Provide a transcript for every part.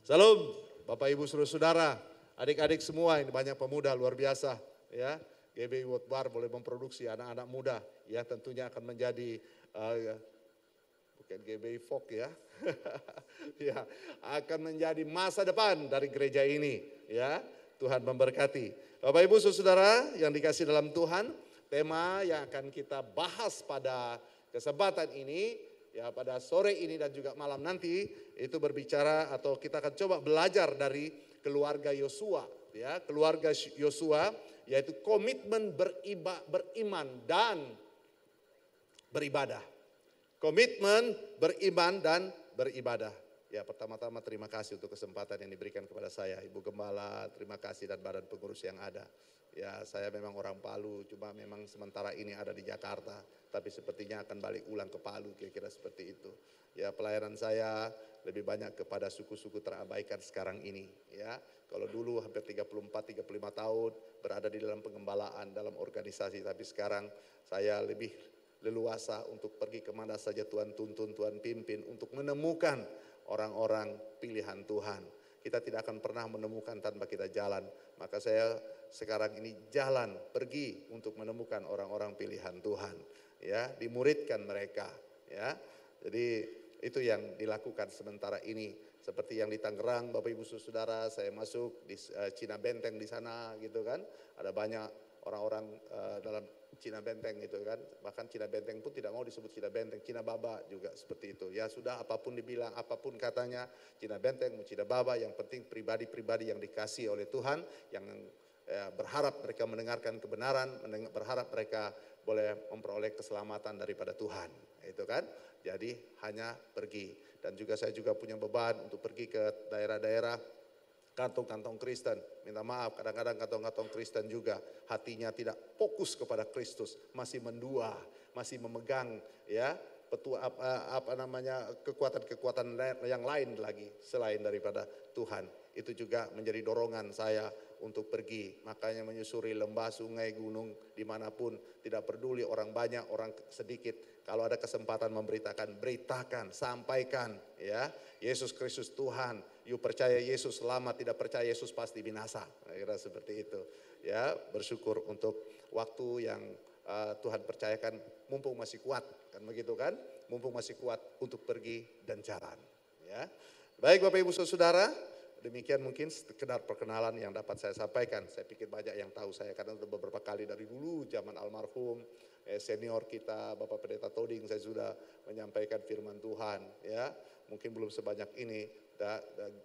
Salam, Bapak Ibu saudara, adik-adik semua, ini banyak pemuda luar biasa ya. GBI World Bar boleh memproduksi anak-anak muda yang tentunya akan menjadi bukan GBI Folk ya. Ya, akan menjadi masa depan dari gereja ini ya. Tuhan memberkati. Bapak Ibu saudara yang dikasih dalam Tuhan, tema yang akan kita bahas pada kesempatan ini ya, pada sore ini dan juga malam nanti itu berbicara atau kita akan coba belajar dari keluarga Yosua ya, keluarga Yosua yaitu komitmen beriman dan beribadah. Komitmen beriman dan beribadah. Ya, pertama-tama terima kasih untuk kesempatan yang diberikan kepada saya, Ibu Gembala, terima kasih dan badan pengurus yang ada. Ya, saya memang orang Palu, cuma memang sementara ini ada di Jakarta, tapi sepertinya akan balik ulang ke Palu, kira-kira seperti itu. Ya, pelayanan saya lebih banyak kepada suku-suku terabaikan sekarang ini. Ya, kalau dulu hampir 34-35 tahun berada di dalam pengembalaan, dalam organisasi, tapi sekarang saya lebih leluasa untuk pergi kemana saja Tuhan tuntun, Tuhan pimpin, untuk menemukan orang-orang pilihan Tuhan. Kita tidak akan pernah menemukan tanpa kita jalan. Maka saya sekarang ini jalan, pergi untuk menemukan orang-orang pilihan Tuhan. Ya, dimuridkan mereka. Ya, jadi itu yang dilakukan sementara ini. Seperti yang di Tangerang, Bapak Ibu Saudara, saya masuk di Cina Benteng di sana, gitu kan. Ada banyak orang-orang dalam Cina Benteng gitu kan, bahkan Cina Benteng pun tidak mau disebut Cina Benteng, Cina Baba juga seperti itu. Ya sudah, apapun dibilang, apapun katanya, Cina Benteng, Cina Baba, yang penting pribadi-pribadi yang dikasih oleh Tuhan, yang berharap mereka mendengarkan kebenaran, berharap mereka boleh memperoleh keselamatan daripada Tuhan, itu kan. Jadi hanya pergi, dan juga saya juga punya beban untuk pergi ke daerah-daerah, kantong-kantong Kristen, minta maaf kadang-kadang kantong-kantong Kristen juga hatinya tidak fokus kepada Kristus, masih mendua, masih memegang ya kekuatan-kekuatan yang lain lagi selain daripada Tuhan. Itu juga menjadi dorongan saya untuk pergi, makanya menyusuri lembah, sungai, gunung, dimanapun, tidak peduli orang banyak, orang sedikit, kalau ada kesempatan memberitakan, beritakan, sampaikan ya, Yesus Kristus Tuhan. You percaya Yesus selamat, tidak percaya Yesus pasti binasa. Kira seperti itu. Ya, bersyukur untuk waktu yang Tuhan percayakan, mumpung masih kuat, kan begitu kan? Mumpung masih kuat untuk pergi dan jalan. Ya, baik Bapak Ibu Saudara, demikian mungkin sekedar perkenalan yang dapat saya sampaikan. Saya pikir banyak yang tahu saya karena sudah beberapa kali dari dulu zaman almarhum senior kita Bapak Pendeta Toding saya sudah menyampaikan firman Tuhan ya. Mungkin belum sebanyak ini,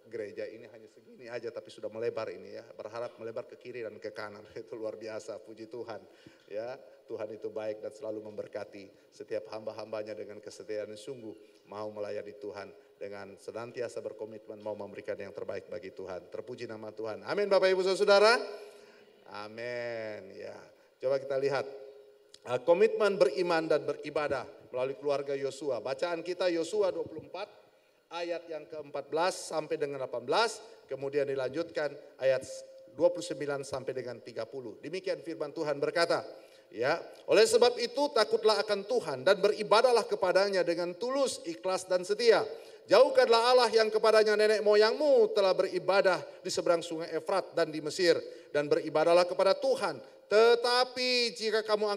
gereja ini hanya segini aja tapi sudah melebar ini ya. Berharap melebar ke kiri dan ke kanan, itu luar biasa, puji Tuhan ya. Tuhan itu baik dan selalu memberkati setiap hamba-hambanya dengan kesetiaan yang sungguh mau melayani Tuhan, dengan senantiasa berkomitmen mau memberikan yang terbaik bagi Tuhan. Terpuji nama Tuhan. Amin Bapak Ibu Saudara. Amin ya. Coba kita lihat komitmen beriman dan beribadah melalui keluarga Yosua. Bacaan kita Yosua 24 ayat yang ke-14 sampai dengan 18, kemudian dilanjutkan ayat 29 sampai dengan 30. Demikian firman Tuhan berkata, ya, oleh sebab itu takutlah akan Tuhan dan beribadahlah kepadanya dengan tulus, ikhlas dan setia. Jauhkanlah Allah yang kepadanya nenek moyangmu telah beribadah di seberang sungai Efrat dan di Mesir, dan beribadahlah kepada Tuhan. Tetapi jika kamu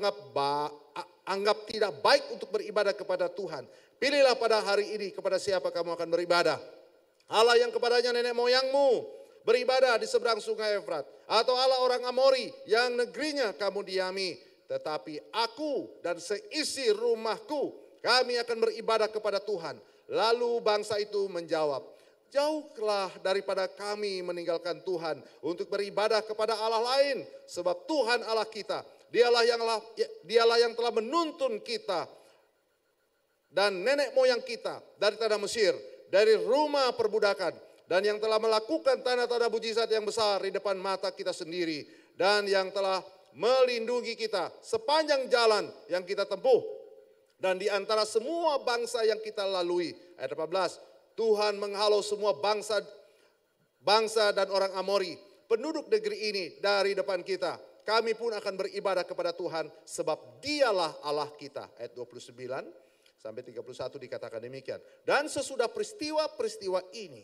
anggap tidak baik untuk beribadah kepada Tuhan, pilihlah pada hari ini kepada siapa kamu akan beribadah. Allah yang kepadanya nenek moyangmu beribadah di seberang sungai Efrat, atau Allah orang Amori yang negerinya kamu diami. Tetapi aku dan seisi rumahku, kami akan beribadah kepada Tuhan. Lalu bangsa itu menjawab, jauhlah daripada kami meninggalkan Tuhan untuk beribadah kepada Allah lain. Sebab Tuhan Allah kita, dialah yang telah menuntun kita dan nenek moyang kita dari tanah Mesir, dari rumah perbudakan, dan yang telah melakukan tanda-tanda mujizat yang besar di depan mata kita sendiri, dan yang telah melindungi kita sepanjang jalan yang kita tempuh dan di antara semua bangsa yang kita lalui. Ayat 18, Tuhan menghalau semua bangsa dan orang Amori, penduduk negeri ini dari depan kita. Kami pun akan beribadah kepada Tuhan sebab dialah Allah kita. Ayat 29 sampai 31 dikatakan demikian. Dan sesudah peristiwa-peristiwa ini,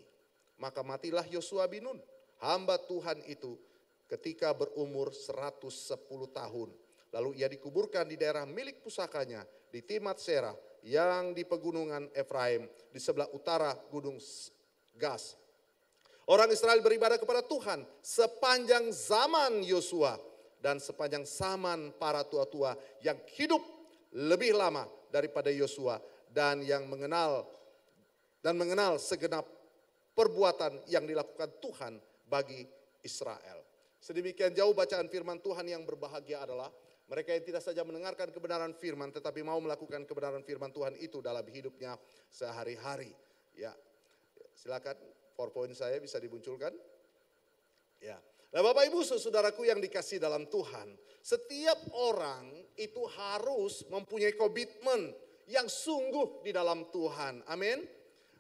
Maka matilah Yosua bin Nun, hamba Tuhan itu, ketika berumur 110 tahun. Lalu ia dikuburkan di daerah milik pusakanya di Timnat Serah yang di pegunungan Efraim di sebelah utara gunung Gas. Orang Israel beribadah kepada Tuhan sepanjang zaman Yosua dan sepanjang zaman para tua-tua yang hidup lebih lama daripada Yosua dan yang mengenal segenap perbuatan yang dilakukan Tuhan bagi Israel. Sedemikian jauh bacaan firman Tuhan. Yang berbahagia adalah mereka yang tidak saja mendengarkan kebenaran firman tetapi mau melakukan kebenaran firman Tuhan itu dalam hidupnya sehari-hari. Ya, silakan PowerPoint saya bisa dimunculkan. Ya. Nah, Bapak Ibu saudaraku yang dikasih dalam Tuhan, setiap orang itu harus mempunyai komitmen yang sungguh di dalam Tuhan. Amin.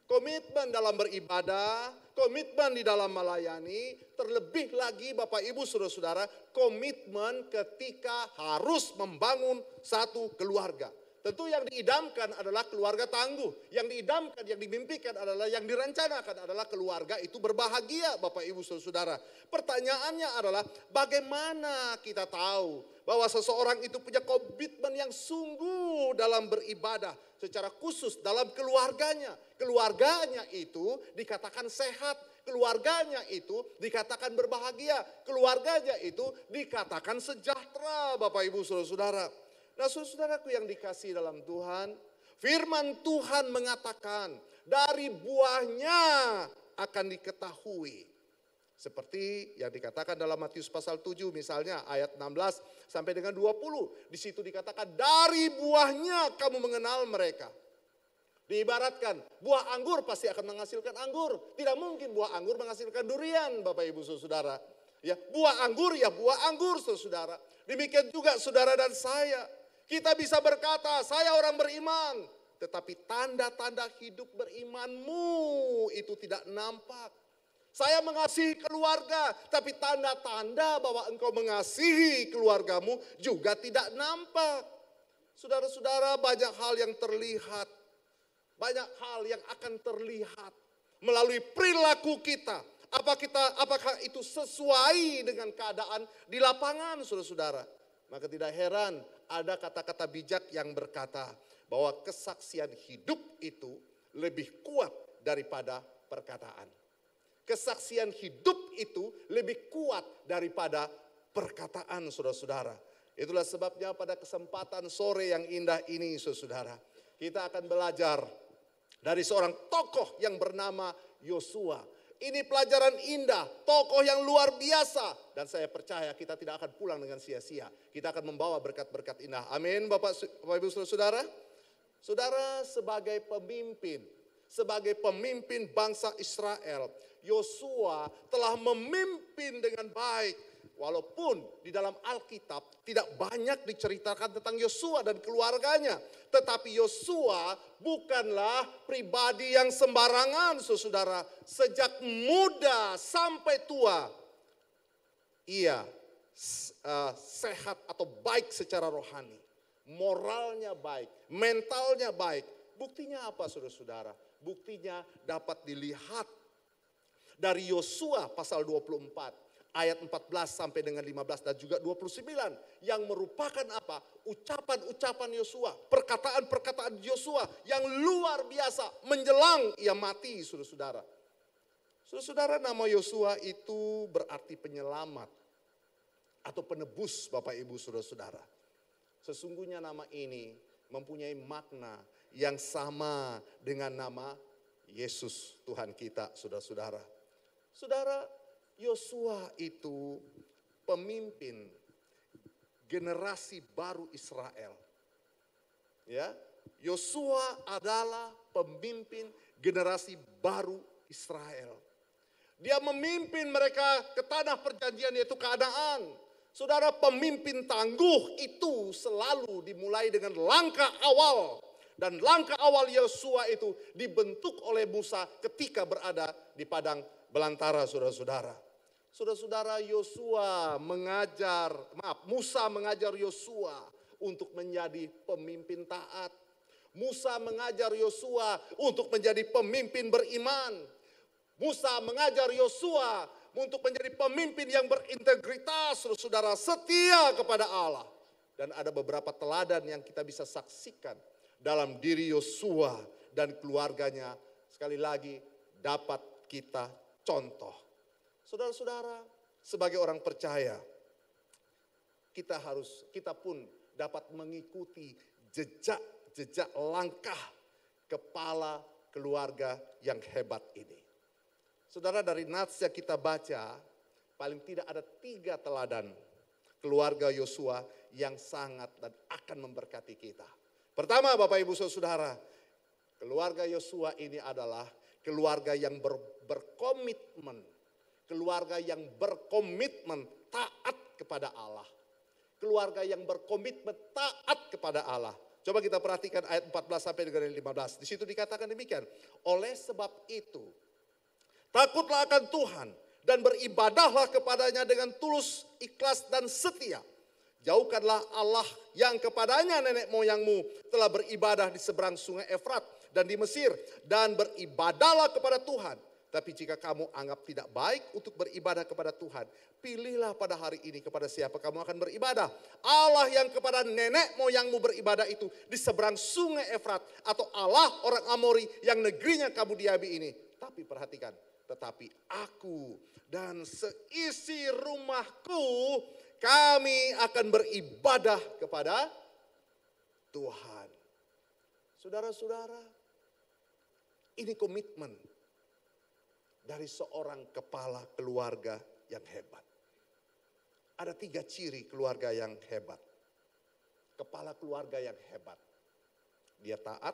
Komitmen dalam beribadah, komitmen di dalam melayani, terlebih lagi Bapak Ibu saudara-saudara, komitmen ketika harus membangun satu keluarga. Tentu yang diidamkan adalah keluarga tangguh, yang diidamkan, yang dimimpikan adalah, yang direncanakan adalah keluarga itu berbahagia Bapak Ibu saudara. Pertanyaannya adalah bagaimana kita tahu bahwa seseorang itu punya komitmen yang sungguh dalam beribadah secara khusus dalam keluarganya. Keluarganya itu dikatakan sehat, keluarganya itu dikatakan berbahagia, keluarganya itu dikatakan sejahtera Bapak Ibu saudara-saudara. Nah saudaraku yang dikasih dalam Tuhan, firman Tuhan mengatakan dari buahnya akan diketahui. Seperti yang dikatakan dalam Matius pasal 7 misalnya ayat 16 sampai dengan 20. Di situ dikatakan dari buahnya kamu mengenal mereka. Diibaratkan buah anggur pasti akan menghasilkan anggur. Tidak mungkin buah anggur menghasilkan durian Bapak Ibu saudara. Ya, buah anggur ya buah anggur saudara. Demikian juga saudara dan saya. Kita bisa berkata saya orang beriman. Tetapi tanda-tanda hidup berimanmu itu tidak nampak. Saya mengasihi keluarga, tapi tanda-tanda bahwa engkau mengasihi keluargamu juga tidak nampak. Saudara-saudara, banyak hal yang terlihat. Banyak hal yang akan terlihat melalui perilaku kita. Apakah itu sesuai dengan keadaan di lapangan, saudara-saudara? Maka tidak heran ada kata-kata bijak yang berkata bahwa kesaksian hidup itu lebih kuat daripada perkataan. Kesaksian hidup itu lebih kuat daripada perkataan saudara-saudara. Itulah sebabnya pada kesempatan sore yang indah ini saudara, kita akan belajar dari seorang tokoh yang bernama Yosua. Ini pelajaran indah, tokoh yang luar biasa. Dan saya percaya kita tidak akan pulang dengan sia-sia. Kita akan membawa berkat-berkat indah. Amin Bapak Ibu saudara. Saudara sebagai pemimpin bangsa Israel, Yosua telah memimpin dengan baik. Walaupun di dalam Alkitab tidak banyak diceritakan tentang Yosua dan keluarganya. Tetapi Yosua bukanlah pribadi yang sembarangan saudara. Sejak muda sampai tua ia sehat atau baik secara rohani. Moralnya baik, mentalnya baik. Buktinya apa saudara-saudara? Buktinya dapat dilihat dari Yosua pasal 24. Ayat 14 sampai dengan 15 dan juga 29 yang merupakan apa? Ucapan-ucapan Yosua, perkataan-perkataan Yosua yang luar biasa menjelang ia mati, saudara-saudara. Saudara-saudara, nama Yosua itu berarti penyelamat atau penebus Bapak Ibu saudara-saudara. Sesungguhnya nama ini mempunyai makna yang sama dengan nama Yesus Tuhan kita, saudara-saudara. Saudara, Yosua itu pemimpin generasi baru Israel. Ya, Yosua adalah pemimpin generasi baru Israel. Dia memimpin mereka ke tanah perjanjian yaitu Kanaan. Saudara, pemimpin tangguh itu selalu dimulai dengan langkah awal. Dan langkah awal Yosua itu dibentuk oleh Musa ketika berada di padang belantara, saudara-saudara. Saudara-saudara, Musa mengajar Yosua untuk menjadi pemimpin taat. Musa mengajar Yosua untuk menjadi pemimpin beriman. Musa mengajar Yosua untuk menjadi pemimpin yang berintegritas, saudara, setia kepada Allah. Dan ada beberapa teladan yang kita bisa saksikan dalam diri Yosua dan keluarganya. Sekali lagi dapat kita contoh. Saudara-saudara, sebagai orang percaya, kita pun dapat mengikuti jejak langkah kepala keluarga yang hebat ini. Saudara, dari nats yang kita baca, paling tidak ada 3 teladan keluarga Yosua yang sangat dan akan memberkati kita. Pertama, Bapak Ibu Saudara, keluarga Yosua ini adalah keluarga yang berkomitmen. Keluarga yang berkomitmen taat kepada Allah. Keluarga yang berkomitmen taat kepada Allah. Coba kita perhatikan ayat 14 sampai dengan 15. Di situ dikatakan demikian. Oleh sebab itu, takutlah akan Tuhan dan beribadahlah kepadanya dengan tulus, ikhlas dan setia. Jauhkanlah Allah yang kepadanya nenek moyangmu telah beribadah di seberang sungai Efrat dan di Mesir. Dan beribadahlah kepada Tuhan. Tapi jika kamu anggap tidak baik untuk beribadah kepada Tuhan, pilihlah pada hari ini kepada siapa kamu akan beribadah. Allah yang kepada nenek moyangmu beribadah itu di seberang sungai Efrat, atau Allah orang Amori yang negerinya kamu diami ini. Tapi perhatikan, tetapi aku dan seisi rumahku, kami akan beribadah kepada Tuhan. Saudara-saudara, ini komitmen dari seorang kepala keluarga yang hebat. Ada 3 ciri keluarga yang hebat. Kepala keluarga yang hebat. Dia taat,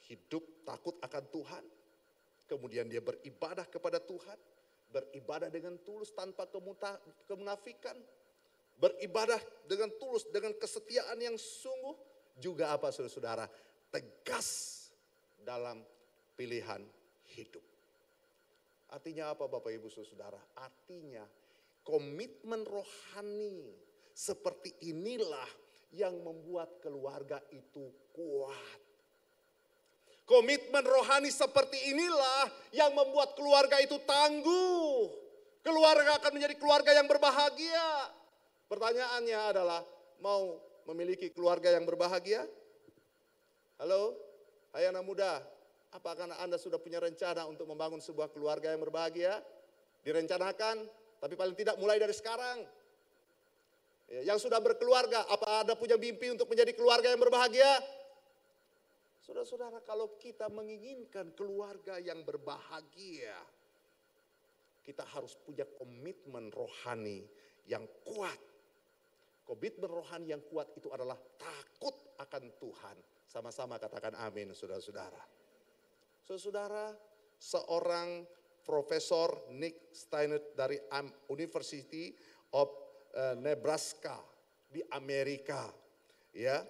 hidup takut akan Tuhan. Kemudian dia beribadah kepada Tuhan. Beribadah dengan tulus tanpa kemunafikan. Beribadah dengan tulus, dengan kesetiaan yang sungguh. Juga apa saudara-saudara? Tegas dalam pilihan hidup. Artinya apa Bapak Ibu Saudara? Artinya komitmen rohani seperti inilah yang membuat keluarga itu kuat. Komitmen rohani seperti inilah yang membuat keluarga itu tangguh. Keluarga akan menjadi keluarga yang berbahagia. Pertanyaannya adalah, mau memiliki keluarga yang berbahagia? Halo, hai anak muda. Apakah Anda sudah punya rencana untuk membangun sebuah keluarga yang berbahagia? Direncanakan, tapi paling tidak mulai dari sekarang. Yang sudah berkeluarga, apa Anda punya mimpi untuk menjadi keluarga yang berbahagia? Saudara-saudara, kalau kita menginginkan keluarga yang berbahagia, kita harus punya komitmen rohani yang kuat. Komitmen rohani yang kuat itu adalah takut akan Tuhan. Sama-sama katakan amin, saudara-saudara. Saudara, seorang Profesor Nick Steinert dari University of Nebraska di Amerika, ya,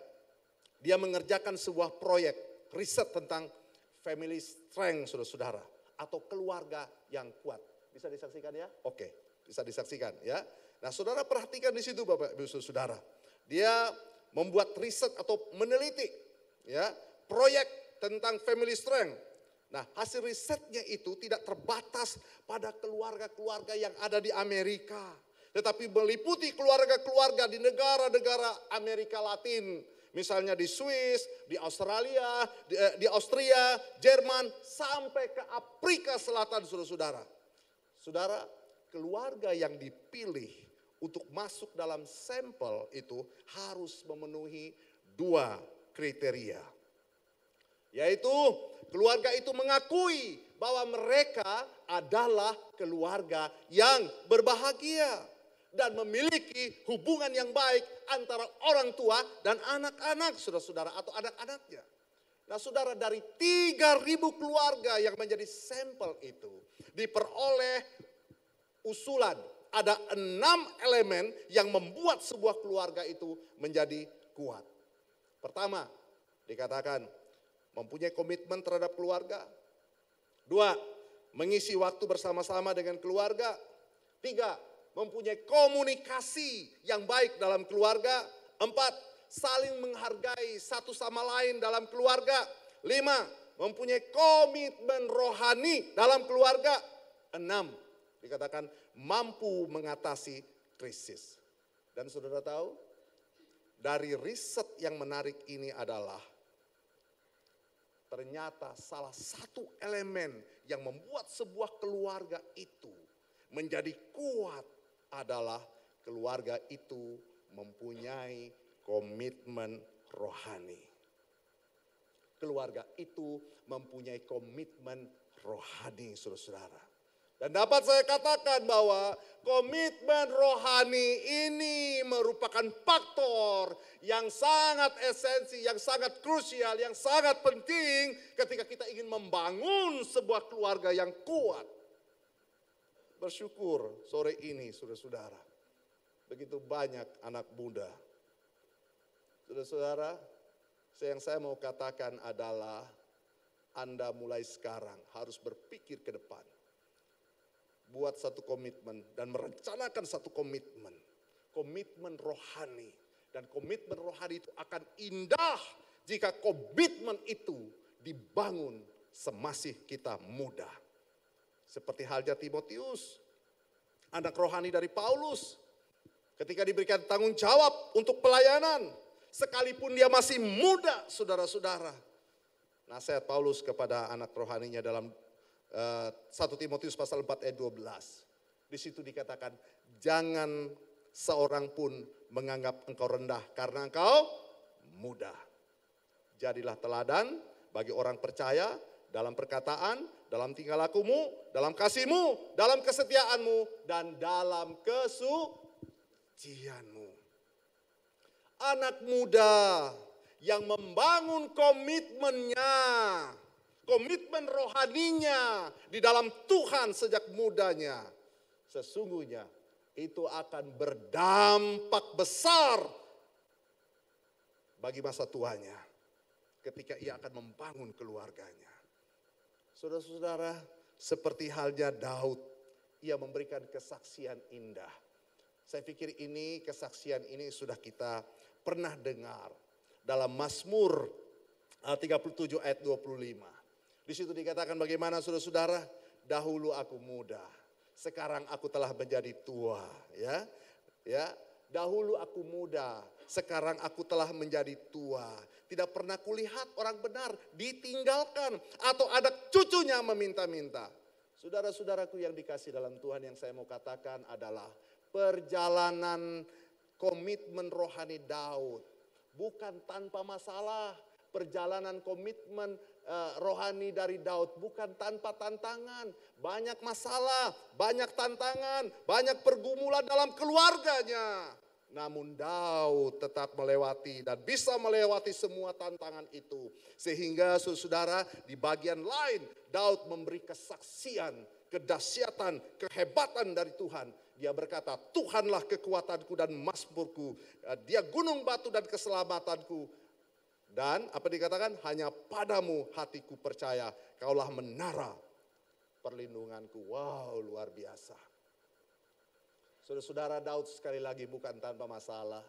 dia mengerjakan sebuah proyek riset tentang family strength, saudara-saudara, atau keluarga yang kuat. Bisa disaksikan ya? Oke, bisa disaksikan ya. Nah, saudara perhatikan di situ Bapak Ibu Saudara. Dia membuat riset atau meneliti ya, proyek tentang family strength. Nah, hasil risetnya itu tidak terbatas pada keluarga-keluarga yang ada di Amerika. Tetapi meliputi keluarga-keluarga di negara-negara Amerika Latin. Misalnya di Swiss, di Australia, di Austria, Jerman, sampai ke Afrika Selatan, saudara-saudara. Saudara, keluarga yang dipilih untuk masuk dalam sampel itu harus memenuhi 2 kriteria. Yaitu keluarga itu mengakui bahwa mereka adalah keluarga yang berbahagia dan memiliki hubungan yang baik antara orang tua dan anak-anak, saudara-saudara, atau anak-anaknya. Nah, saudara, dari 3.000 keluarga yang menjadi sampel itu diperoleh usulan ada 6 elemen yang membuat sebuah keluarga itu menjadi kuat. Pertama, dikatakan mempunyai komitmen terhadap keluarga. 2, mengisi waktu bersama-sama dengan keluarga. 3, mempunyai komunikasi yang baik dalam keluarga. 4, saling menghargai satu sama lain dalam keluarga. 5, mempunyai komitmen rohani dalam keluarga. 6, dikatakan mampu mengatasi krisis. Dan saudara tahu, dari riset yang menarik ini adalah ternyata salah satu elemen yang membuat sebuah keluarga itu menjadi kuat adalah keluarga itu mempunyai komitmen rohani. Keluarga itu mempunyai komitmen rohani, saudara-saudara. Dan dapat saya katakan bahwa komitmen rohani ini merupakan faktor yang sangat esensi, yang sangat krusial, yang sangat penting ketika kita ingin membangun sebuah keluarga yang kuat. Bersyukur sore ini, saudara-saudara, begitu banyak anak muda. Saudara-saudara, yang saya mau katakan adalah Anda mulai sekarang harus berpikir ke depan. Buat satu komitmen dan merencanakan satu komitmen. Komitmen rohani. Dan komitmen rohani itu akan indah jika komitmen itu dibangun semasih kita muda. Seperti halnya Timotius, anak rohani dari Paulus. Ketika diberikan tanggung jawab untuk pelayanan, sekalipun dia masih muda, saudara-saudara. Nasihat Paulus kepada anak rohaninya dalam 1 Timotius pasal 4 ayat 12. Di situ dikatakan, jangan seorang pun menganggap engkau rendah karena engkau muda. Jadilah teladan bagi orang percaya dalam perkataan, dalam tingkah lakumu, dalam kasihmu, dalam kesetiaanmu, dan dalam kesucianmu. Anak muda yang membangun komitmennya, komitmen rohaninya di dalam Tuhan sejak mudanya, sesungguhnya itu akan berdampak besar bagi masa tuanya ketika ia akan membangun keluarganya. Saudara-saudara, seperti halnya Daud, ia memberikan kesaksian indah. Saya pikir ini kesaksian ini sudah kita pernah dengar dalam Mazmur 37 ayat 25. Di situ dikatakan bagaimana saudara-saudara, dahulu aku muda, sekarang aku telah menjadi tua, ya. Dahulu aku muda, sekarang aku telah menjadi tua. Tidak pernah kulihat orang benar ditinggalkan atau ada cucunya meminta-minta. Saudara-saudaraku yang dikasih dalam Tuhan, yang saya mau katakan adalah perjalanan komitmen rohani Daud bukan tanpa masalah. Perjalanan komitmen rohani dari Daud bukan tanpa tantangan. Banyak masalah, banyak tantangan, banyak pergumulan dalam keluarganya. Namun Daud tetap melewati dan bisa melewati semua tantangan itu. Sehingga saudara, di bagian lain Daud memberi kesaksian, kedahsyatan, kehebatan dari Tuhan. Dia berkata, Tuhanlah kekuatanku dan mazmurku. Dia gunung batu dan keselamatanku. Dan apa dikatakan? Hanya padamu hatiku percaya. Kaulah menara perlindunganku. Wow, luar biasa. Saudara-saudara, Daud sekali lagi bukan tanpa masalah.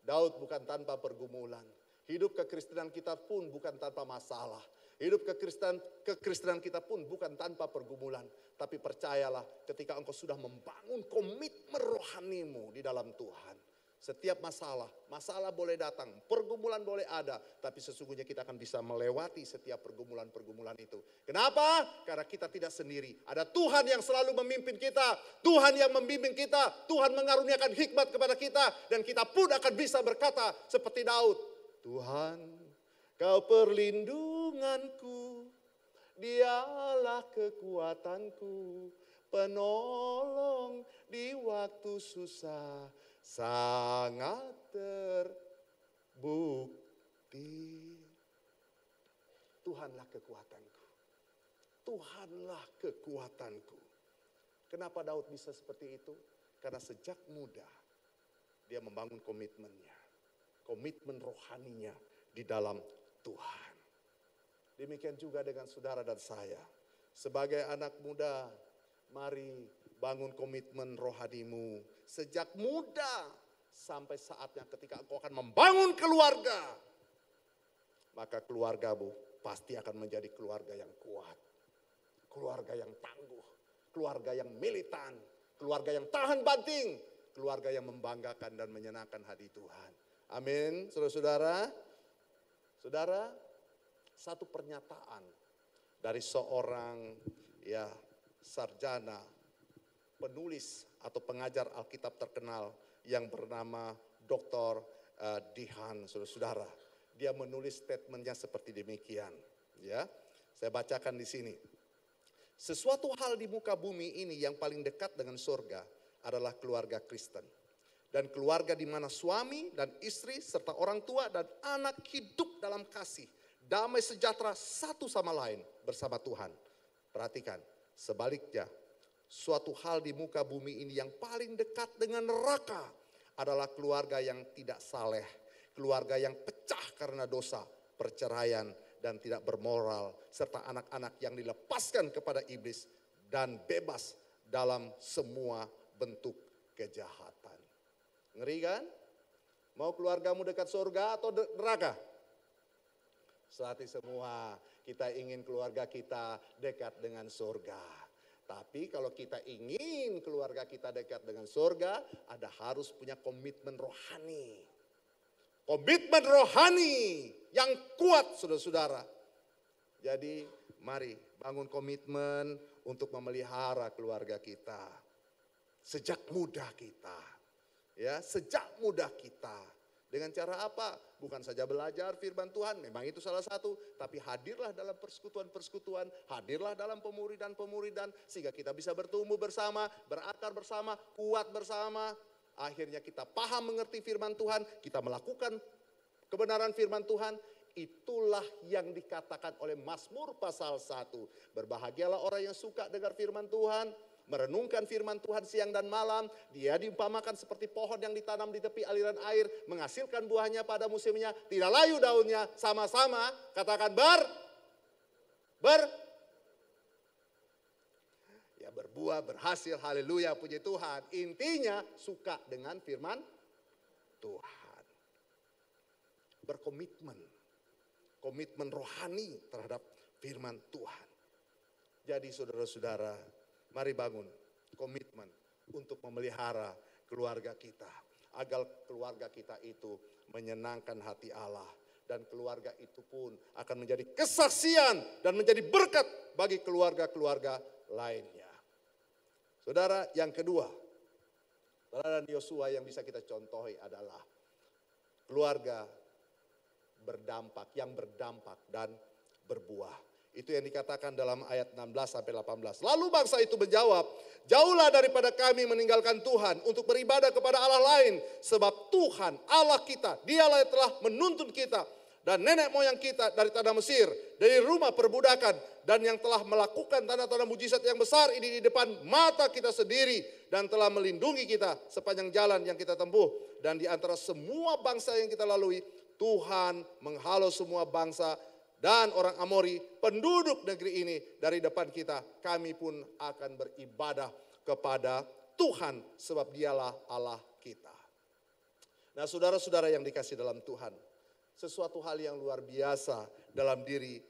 Daud bukan tanpa pergumulan. Hidup kekristenan kita pun bukan tanpa masalah. Hidup kekristenan kita pun bukan tanpa pergumulan. Tapi percayalah, ketika engkau sudah membangun komitmen rohanimu di dalam Tuhan, setiap masalah boleh datang, pergumulan boleh ada, tapi sesungguhnya kita akan bisa melewati setiap pergumulan-pergumulan itu. Kenapa? Karena kita tidak sendiri. Ada Tuhan yang selalu memimpin kita, Tuhan yang membimbing kita, Tuhan mengaruniakan hikmat kepada kita, dan kita pun akan bisa berkata seperti Daud, Tuhan, Kau perlindunganku, Dialah kekuatanku, penolong di waktu susah. Sangat terbukti. Tuhanlah kekuatanku. Tuhanlah kekuatanku. Kenapa Daud bisa seperti itu? Karena sejak muda dia membangun komitmennya. Komitmen rohaninya di dalam Tuhan. Demikian juga dengan saudara dan saya. Sebagai anak muda, mari bangun komitmen rohanimu sejak muda sampai saatnya ketika engkau akan membangun keluarga. Maka keluargamu pasti akan menjadi keluarga yang kuat, keluarga yang tangguh, keluarga yang militan, keluarga yang tahan banting, keluarga yang membanggakan dan menyenangkan hati Tuhan. Amin, saudara-saudara. Saudara, satu pernyataan dari seorang sarjana, penulis atau pengajar Alkitab terkenal yang bernama Dr. Dihan, saudara-saudara. Dia menulis statementnya seperti demikian. Ya, saya bacakan di sini. Sesuatu hal di muka bumi ini yang paling dekat dengan surga adalah keluarga Kristen. Dan keluarga di mana suami dan istri serta orang tua dan anak hidup dalam kasih, damai sejahtera satu sama lain bersama Tuhan. Perhatikan, sebaliknya suatu hal di muka bumi ini yang paling dekat dengan neraka adalah keluarga yang tidak saleh, keluarga yang pecah karena dosa, perceraian dan tidak bermoral, serta anak-anak yang dilepaskan kepada iblis dan bebas dalam semua bentuk kejahatan. Ngeri kan? Mau keluargamu dekat surga atau neraka? Sehati semua, kita ingin keluarga kita dekat dengan surga. Tapi kalau kita ingin keluarga kita dekat dengan surga, ada harus punya komitmen rohani. Komitmen rohani yang kuat, saudara-saudara. Jadi mari bangun komitmen untuk memelihara keluarga kita. Sejak muda kita. Ya, sejak muda kita. Dengan cara apa? Bukan saja belajar firman Tuhan, memang itu salah satu. Tapi hadirlah dalam persekutuan-persekutuan, hadirlah dalam pemuridan-pemuridan. Sehingga kita bisa bertumbuh bersama, berakar bersama, kuat bersama. Akhirnya kita paham mengerti firman Tuhan, kita melakukan kebenaran firman Tuhan. Itulah yang dikatakan oleh Mazmur pasal 1. Berbahagialah orang yang suka dengar firman Tuhan, merenungkan firman Tuhan siang dan malam. Dia diumpamakan seperti pohon yang ditanam di tepi aliran air, menghasilkan buahnya pada musimnya, tidak layu daunnya, sama-sama katakan berbuah, berhasil, haleluya, puji Tuhan. Intinya suka dengan firman Tuhan. Berkomitmen, komitmen rohani terhadap firman Tuhan. Jadi saudara-saudara, mari bangun komitmen untuk memelihara keluarga kita. Agar keluarga kita itu menyenangkan hati Allah. Dan keluarga itu pun akan menjadi kesaksian dan menjadi berkat bagi keluarga-keluarga lainnya. Saudara, yang kedua, teladan Yosua yang bisa kita contohi adalah keluarga yang berdampak dan berbuah. Itu yang dikatakan dalam ayat 16 sampai 18. Lalu bangsa itu menjawab, jauhlah daripada kami meninggalkan Tuhan untuk beribadah kepada Allah lain. Sebab Tuhan Allah kita, dialah yang telah menuntun kita dan nenek moyang kita dari tanah Mesir, dari rumah perbudakan. Dan yang telah melakukan tanda-tanda mujizat yang besar ini di depan mata kita sendiri. Dan telah melindungi kita sepanjang jalan yang kita tempuh. Dan di antara semua bangsa yang kita lalui, Tuhan menghalau semua bangsa dan orang Amori, penduduk negeri ini dari depan kita. Kami pun akan beribadah kepada Tuhan sebab dialah Allah kita. Nah saudara-saudara yang dikasih dalam Tuhan, sesuatu hal yang luar biasa dalam diri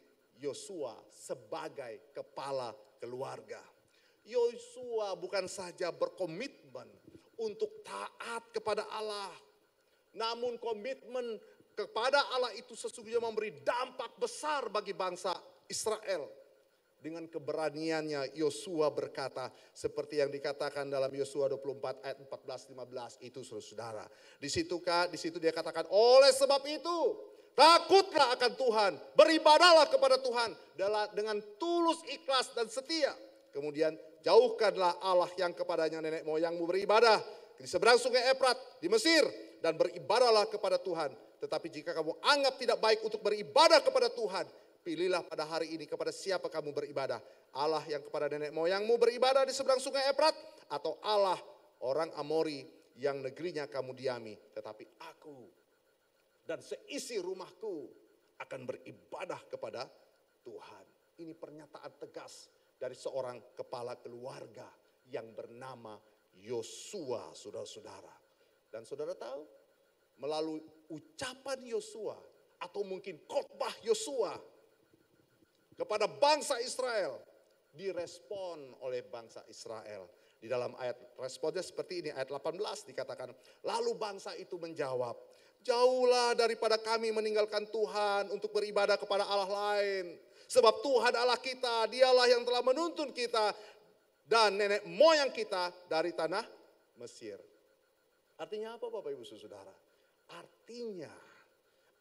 Yosua sebagai kepala keluarga. Yosua bukan saja berkomitmen untuk taat kepada Allah, namun komitmen kepada Allah itu sesungguhnya memberi dampak besar bagi bangsa Israel. Dengan keberaniannya Yosua berkata seperti yang dikatakan dalam Yosua 24 ayat 14-15 itu saudara. Di situ dia katakan, oleh sebab itu takutlah akan Tuhan, beribadahlah kepada Tuhan dengan tulus, ikhlas dan setia. Kemudian jauhkanlah Allah yang kepadanya nenek moyangmu beribadah di seberang sungai Efrat di Mesir, dan beribadahlah kepada Tuhan. Tetapi jika kamu anggap tidak baik untuk beribadah kepada Tuhan, pilihlah pada hari ini kepada siapa kamu beribadah. Allah yang kepada nenek moyangmu beribadah di seberang sungai Efrat, atau Allah orang Amori yang negerinya kamu diami. Tetapi aku dan seisi rumahku akan beribadah kepada Tuhan. Ini pernyataan tegas dari seorang kepala keluarga yang bernama Yosua, saudara-saudara. Dan saudara tahu, melalui ucapan Yosua atau mungkin khotbah Yosua, kepada bangsa Israel, direspon oleh bangsa Israel. Di dalam ayat responnya seperti ini, ayat 18 dikatakan, lalu bangsa itu menjawab, jauhlah daripada kami meninggalkan Tuhan untuk beribadah kepada Allah lain. Sebab Tuhan Allah kita, dialah yang telah menuntun kita dan nenek moyang kita dari tanah Mesir. Artinya apa Bapak Ibu Saudara? Artinya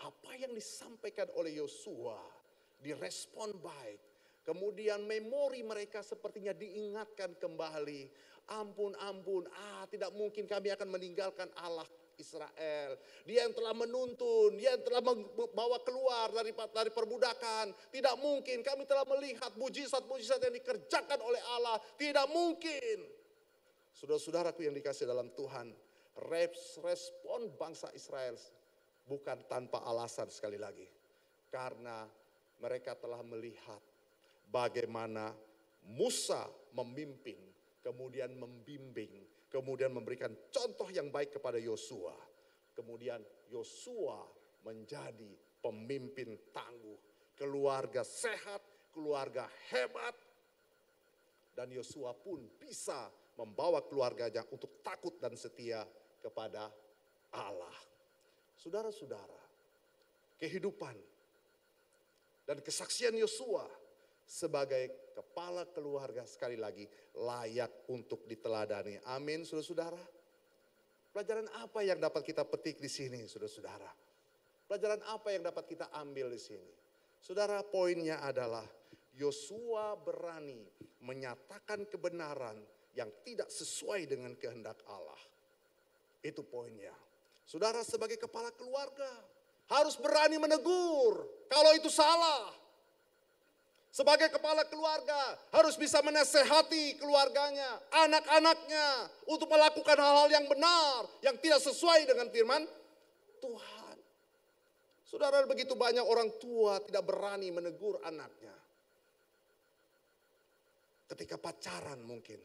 apa yang disampaikan oleh Yosua direspon baik. Kemudian memori mereka sepertinya diingatkan kembali. Ampun, tidak mungkin kami akan meninggalkan Allah Israel. Dia yang telah menuntun, dia yang telah membawa keluar dari perbudakan. Tidak mungkin, kami telah melihat mujizat-mujizat yang dikerjakan oleh Allah. Tidak mungkin. Saudara-saudaraku yang dikasih dalam Tuhan, respon bangsa Israel bukan tanpa alasan sekali lagi. Karena mereka telah melihat bagaimana Musa memimpin, kemudian membimbing, kemudian memberikan contoh yang baik kepada Yosua. Kemudian Yosua menjadi pemimpin tangguh, keluarga sehat, keluarga hebat. Dan Yosua pun bisa membawa keluarganya untuk takut dan setia kepada Allah. Saudara-saudara, kehidupan dan kesaksian Yosua sebagai kepala keluarga sekali lagi layak untuk diteladani. Amin, saudara-saudara. Pelajaran apa yang dapat kita petik di sini, saudara-saudara? Pelajaran apa yang dapat kita ambil di sini? Saudara, poinnya adalah Yosua berani menyatakan kebenaran yang tidak sesuai dengan kehendak Allah. Itu poinnya. Saudara sebagai kepala keluarga harus berani menegur kalau itu salah. Sebagai kepala keluarga harus bisa menasehati keluarganya, anak-anaknya untuk melakukan hal-hal yang benar, yang tidak sesuai dengan firman Tuhan. Saudara, begitu banyak orang tua tidak berani menegur anaknya. Ketika pacaran mungkin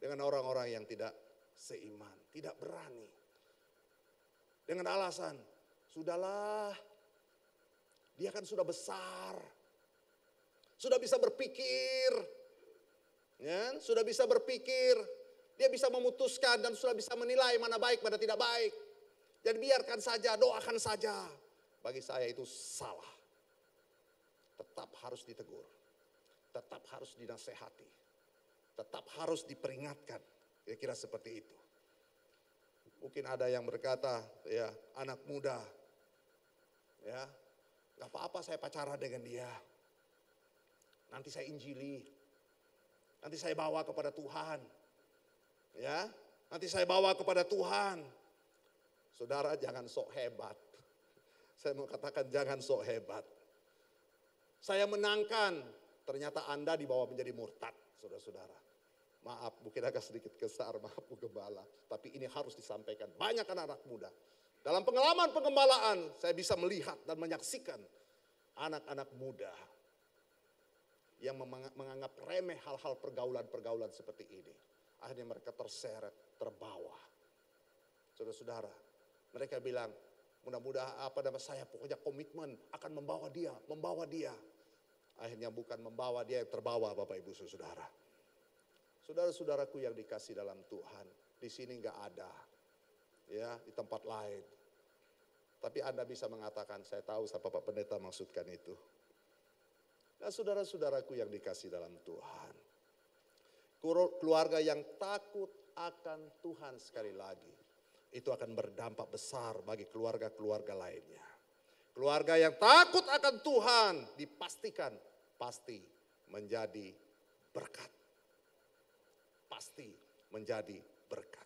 dengan orang-orang yang tidak seiman, tidak berani. Dengan alasan, sudahlah, dia kan sudah besar, sudah bisa berpikir, ya, sudah bisa berpikir, dia bisa memutuskan dan sudah bisa menilai mana baik, mana tidak baik. Jadi biarkan saja, doakan saja. Bagi saya itu salah. Tetap harus ditegur, tetap harus dinasehati, tetap harus diperingatkan. Kira-kira seperti itu. Mungkin ada yang berkata, ya anak muda, ya gak apa-apa saya pacaran dengan dia. Nanti saya injili, nanti saya bawa kepada Tuhan, ya nanti saya bawa kepada Tuhan. Saudara jangan sok hebat. Saya mau katakan jangan sok hebat. Saya menangkan, ternyata Anda dibawa menjadi murtad, saudara-saudara. Maaf, mungkin agak sedikit kesar, maaf Bu Gembala. Tapi ini harus disampaikan. Banyak anak-anak muda. Dalam pengalaman pengembalaan, saya bisa melihat dan menyaksikan anak-anak muda yang menganggap remeh hal-hal pergaulan-pergaulan seperti ini. Akhirnya mereka terseret, terbawa. Saudara-saudara, mereka bilang, mudah-mudahan saya pokoknya komitmen akan membawa dia. Akhirnya bukan membawa dia yang terbawa, Bapak Ibu Saudara. Saudara-saudaraku yang dikasih dalam Tuhan, di sini nggak ada, ya di tempat lain. Tapi Anda bisa mengatakan, saya tahu siapa Pak Pendeta maksudkan itu. Nah saudara-saudaraku yang dikasih dalam Tuhan, keluarga yang takut akan Tuhan sekali lagi, itu akan berdampak besar bagi keluarga-keluarga lainnya. Keluarga yang takut akan Tuhan dipastikan pasti menjadi berkat. Pasti menjadi berkat.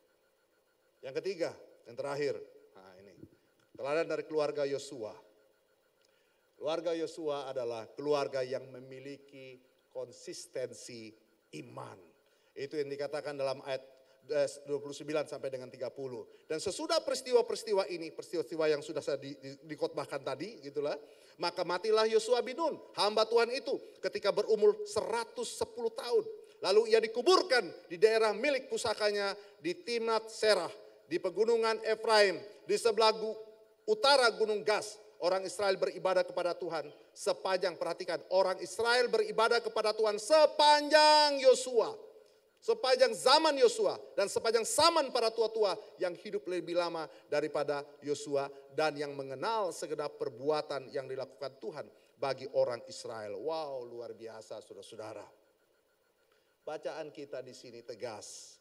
Yang ketiga, yang terakhir, nah ini teladan dari keluarga Yosua. Keluarga Yosua adalah keluarga yang memiliki konsistensi iman. Itu yang dikatakan dalam ayat 29 sampai dengan 30. Dan sesudah peristiwa-peristiwa ini, peristiwa yang sudah saya dikotbahkan tadi, gitulah, maka matilah Yosua bin Nun, hamba Tuhan itu, ketika berumur 110 tahun. Lalu ia dikuburkan di daerah milik pusakanya di Timnat Serah, di pegunungan Efraim, di sebelah utara Gunung Gas, orang Israel beribadah kepada Tuhan sepanjang, perhatikan, orang Israel beribadah kepada Tuhan sepanjang Yosua. Sepanjang zaman Yosua dan sepanjang zaman para tua-tua yang hidup lebih lama daripada Yosua dan yang mengenal segenap perbuatan yang dilakukan Tuhan bagi orang Israel. Wow, luar biasa saudara-saudara. Bacaan kita di sini tegas.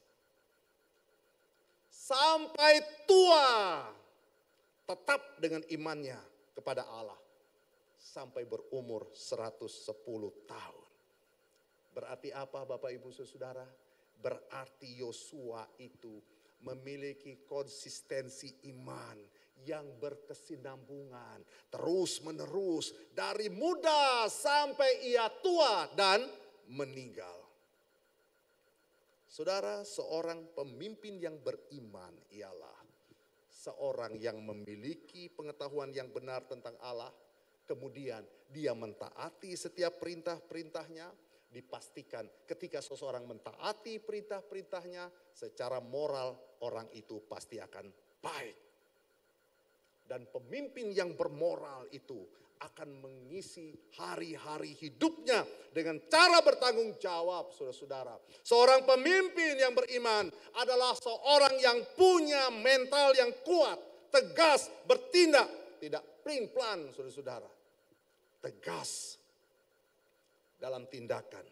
Sampai tua tetap dengan imannya kepada Allah sampai berumur 110 tahun. Berarti apa Bapak Ibu Saudara? Berarti Yosua itu memiliki konsistensi iman yang berkesinambungan terus menerus dari muda sampai ia tua dan meninggal. Saudara, seorang pemimpin yang beriman ialah seorang yang memiliki pengetahuan yang benar tentang Allah, kemudian dia mentaati setiap perintah-perintahnya. Dipastikan ketika seseorang mentaati perintah-perintahnya secara moral, orang itu pasti akan baik. Dan pemimpin yang bermoral itu akan mengisi hari-hari hidupnya dengan cara bertanggung jawab, saudara-saudara. Seorang pemimpin yang beriman adalah seorang yang punya mental yang kuat, tegas, bertindak, tidak pelin-pelan, saudara-saudara. Tegas dalam tindakan.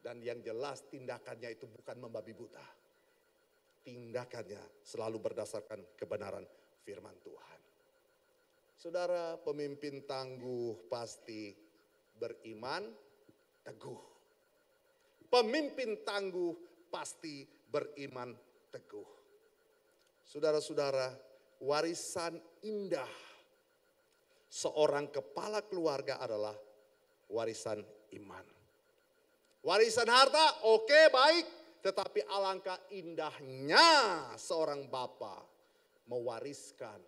Dan yang jelas tindakannya itu bukan membabi buta. Tindakannya selalu berdasarkan kebenaran firman Tuhan. Saudara, pemimpin tangguh pasti beriman teguh. Pemimpin tangguh pasti beriman teguh. Saudara-saudara, warisan indah seorang kepala keluarga adalah warisan iman. Warisan harta oke, baik, tetapi alangkah indahnya seorang bapa mewariskan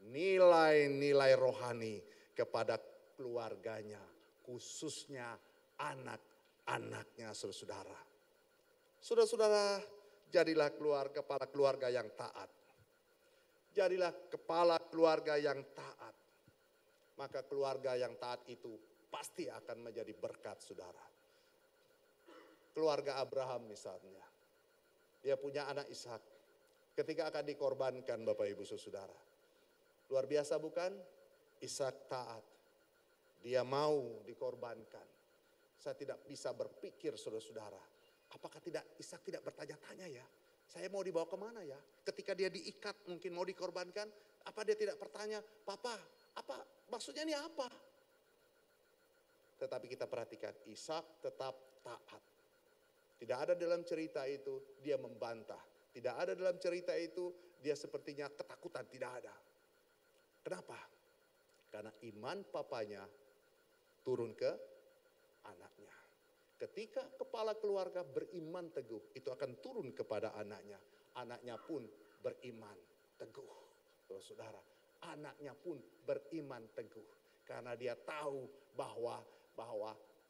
nilai-nilai rohani kepada keluarganya, khususnya anak-anaknya, saudara-saudara. Saudara-saudara, jadilah kepala keluarga yang taat. Jadilah kepala keluarga yang taat. Maka keluarga yang taat itu pasti akan menjadi berkat, saudara. Keluarga Abraham misalnya, dia punya anak Ishak. Ketika akan dikorbankan Bapak Ibu Saudara, luar biasa bukan? Ishak taat, dia mau dikorbankan. Saya tidak bisa berpikir saudara-saudara, apakah Ishak tidak bertanya-tanya ya? Saya mau dibawa kemana ya? Ketika dia diikat mungkin mau dikorbankan, apa dia tidak bertanya, Papa, apa maksudnya ini apa? Tetapi kita perhatikan, Ishak tetap taat. Tidak ada dalam cerita itu dia membantah. Tidak ada dalam cerita itu dia sepertinya ketakutan, tidak ada. Kenapa? Karena iman papanya turun ke anaknya. Ketika kepala keluarga beriman teguh, itu akan turun kepada anaknya. Anaknya pun beriman teguh. Saudara, anaknya pun beriman teguh. Karena dia tahu bahwa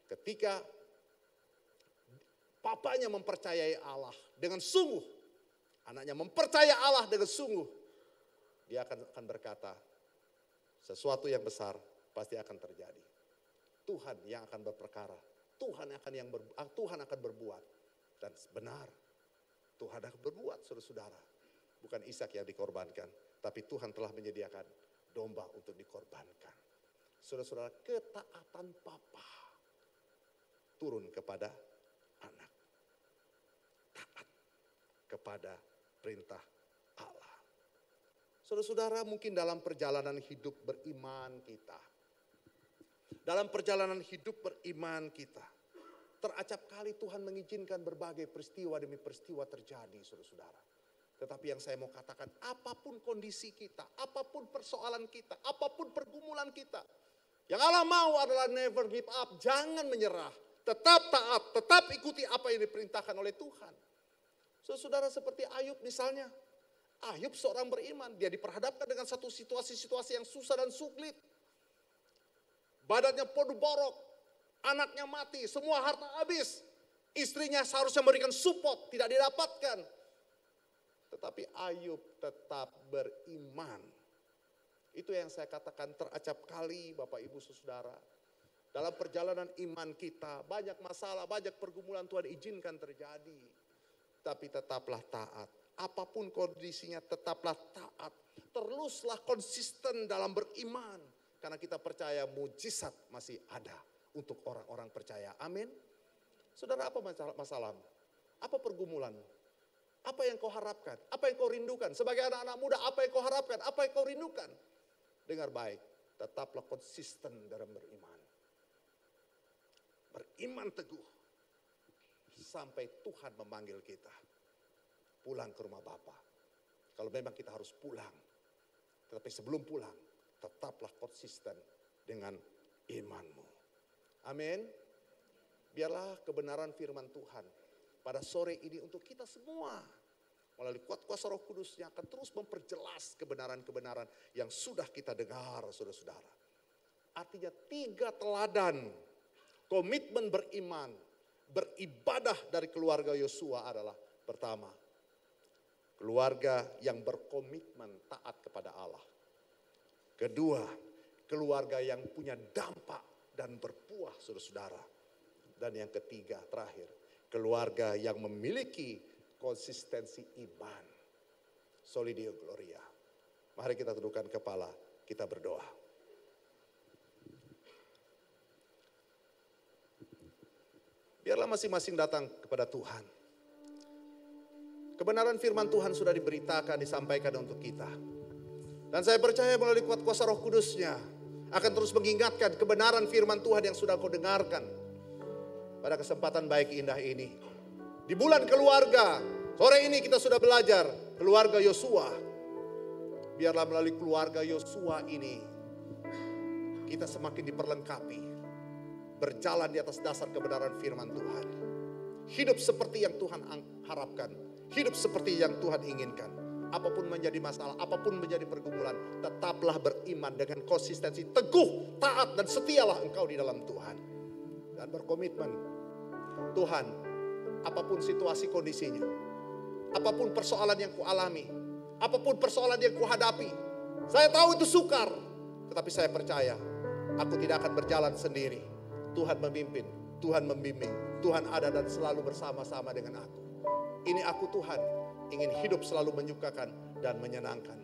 ketika papanya mempercayai Allah dengan sungguh, anaknya mempercaya Allah dengan sungguh, dia akan berkata, sesuatu yang besar pasti akan terjadi. Tuhan yang akan berperkara, Tuhan akan berbuat. Dan benar, Tuhan akan berbuat, saudara-saudara. Bukan Ishak yang dikorbankan, tapi Tuhan telah menyediakan domba untuk dikorbankan. Saudara-saudara, ketaatan Papa turun kepada anak. Taat kepada perintah Allah. Saudara-saudara, mungkin dalam perjalanan hidup beriman kita, dalam perjalanan hidup beriman kita, teracap kali Tuhan mengizinkan berbagai peristiwa demi peristiwa terjadi, saudara-saudara. Tetapi yang saya mau katakan, apapun kondisi kita, apapun persoalan kita, apapun pergumulan kita, yang Allah mau adalah never give up, jangan menyerah. Tetap taat, tetap ikuti apa yang diperintahkan oleh Tuhan. Saudara, seperti Ayub misalnya. Ayub seorang beriman, dia diperhadapkan dengan satu situasi-situasi yang susah dan sulit. Badannya penuh borok, anaknya mati, semua harta habis. Istrinya seharusnya memberikan support, tidak didapatkan. Tetapi Ayub tetap beriman. Itu yang saya katakan teracap kali Bapak Ibu Saudara. Dalam perjalanan iman kita banyak masalah, banyak pergumulan Tuhan izinkan terjadi. Tapi tetaplah taat. Apapun kondisinya tetaplah taat. Teruslah konsisten dalam beriman. Karena kita percaya mujizat masih ada untuk orang-orang percaya. Amin. Saudara, apa masalahmu? Apa pergumulanmu? Apa yang kau harapkan? Apa yang kau rindukan? Sebagai anak-anak muda, apa yang kau harapkan? Apa yang kau rindukan? Dengar baik, tetaplah konsisten dalam beriman. Beriman teguh. Sampai Tuhan memanggil kita. Pulang ke rumah Bapa. Kalau memang kita harus pulang. Tetapi sebelum pulang, tetaplah konsisten dengan imanmu. Amin. Biarlah kebenaran firman Tuhan pada sore ini untuk kita semua. Melalui kuasa Roh Kudus-Nya akan terus memperjelas kebenaran-kebenaran yang sudah kita dengar, saudara-saudara. Artinya 3 teladan komitmen beriman, beribadah dari keluarga Yosua adalah pertama, keluarga yang berkomitmen taat kepada Allah. Kedua, keluarga yang punya dampak dan berbuah, saudara-saudara. Dan yang ketiga, terakhir, keluarga yang memiliki konsistensi iman. Soli Deo Gloria. Mari kita tundukkan kepala, kita berdoa. Biarlah masing-masing datang kepada Tuhan. Kebenaran firman Tuhan sudah diberitakan, disampaikan untuk kita. Dan saya percaya melalui kuasa Roh Kudus-Nya akan terus mengingatkan kebenaran firman Tuhan yang sudah kau dengarkan. Pada kesempatan baik indah ini. Di bulan keluarga, sore ini kita sudah belajar keluarga Yosua. Biarlah melalui keluarga Yosua ini kita semakin diperlengkapi. Berjalan di atas dasar kebenaran firman Tuhan. Hidup seperti yang Tuhan harapkan. Hidup seperti yang Tuhan inginkan. Apapun menjadi masalah, apapun menjadi pergumulan, tetaplah beriman dengan konsistensi, teguh, taat dan setialah engkau di dalam Tuhan. Dan berkomitmen, Tuhan, apapun situasi kondisinya, apapun persoalan yang kualami, apapun persoalan yang kuhadapi, saya tahu itu sukar, tetapi saya percaya, aku tidak akan berjalan sendiri. Tuhan memimpin, Tuhan membimbing, Tuhan ada dan selalu bersama-sama dengan aku. Ini aku Tuhan, ingin hidup selalu menyukakan dan menyenangkan.